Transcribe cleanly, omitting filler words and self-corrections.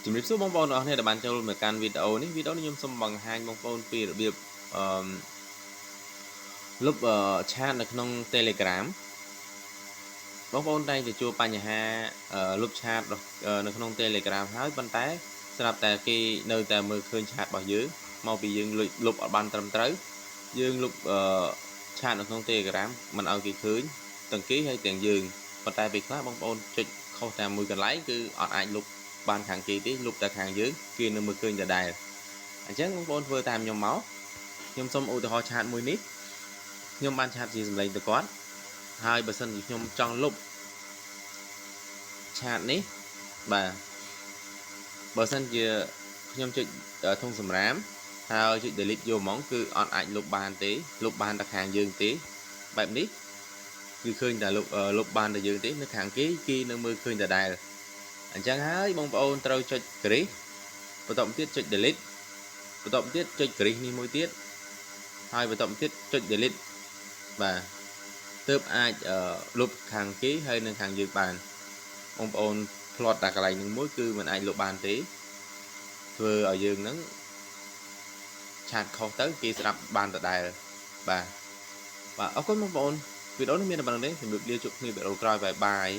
ជំរាបសួរបងប្អូនអរគ្នាដែលបានចូលមកកាន់វីដេអូនេះខ្ញុំសូមបង្ហាញបងប្អូនពីរបៀបអឺលុបឆាតនៅក្នុង Telegram បងប្អូនតែងតែជួបបញ្ហាលុបឆាតនៅក្នុង Telegram ហើយប៉ុន្តែស្រាប់តែគេនៅតែមើលឃើញឆាតរបស់យើងមកពីយើងលុបអត់បានត្រឹមត្រូវយើងលុបឆាតនៅក្នុង Telegram មិនឲ្យគេឃើញទាំងគេហើយទាំងយើងប៉ុន្តែពេលខ្លះបងប្អូនចុចខុសតែមួយកន្លែងគឺអត់អាចលុបបានខាងគេទេលុបតែខាងយើងគេនៅមើលឃើញដដែលអញ្ចឹងបងប្អូនធ្វើតាមខ្ញុំមកខ្ញុំសូមឧទាហរណ៍ឆាតមួយនេះខ្ញុំបានឆាតជាសម្លេងទៅគាត់ហើយបើសិនជាខ្ញុំចង់លុបឆាតនេះបាទបើសិនជាខ្ញុំចុចធុងសម្រាមហើយចុច delete យកហ្មងគឺអត់អាចលុបបានទេលុបបានតែខាងយើងទេបែបនេះគឺឃើញតែលុបបានតែយើងទេនៅខាងគេនៅមើលឃើញដដែលអញ្ចឹងហើយបងប្អូនត្រូវចុច crease បន្តមកទៀតចុច delete បន្តមកទៀតចុច crease នេះមួយទៀតហើយបន្តមកទៀតចុច delete បាទទើបអាចលុបខាងគេហើយនៅខាងយើងបានបងប្អូនផ្្លាត់តែកន្លែងនឹងមួយគឺមិនអាចលុបបានទេធ្វើឲ្យយើងនឹងឆាតខុសទៅគេស្ដាប់បានដដែលបាទអរគុណបងប្អូនវីដេអូនេះមានតែប៉ុណ្្នឹងទេជំរាបលាជួបគ្នាវីដេអូក្រោយបាយបាយ